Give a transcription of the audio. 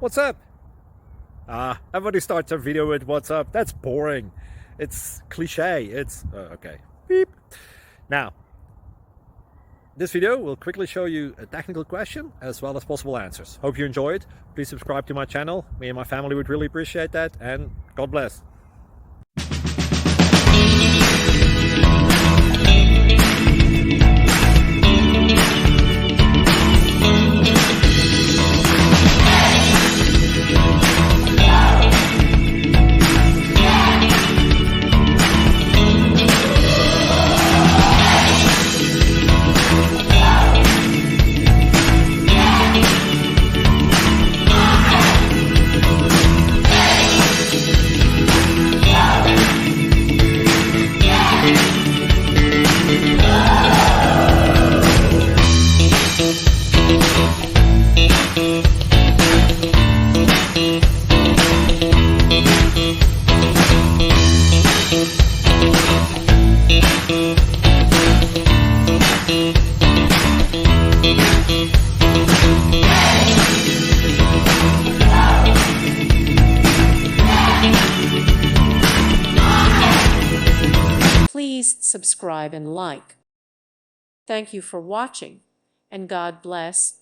What's up? Everybody starts their video with what's up. That's boring. It's cliche. It's okay. Beep. Now, this video will quickly show you a technical question as well as possible answers. Hope you enjoy it. Please subscribe to my channel. Me and my family would really appreciate that, and God bless. Please subscribe and like. Thank you for watching, and God bless.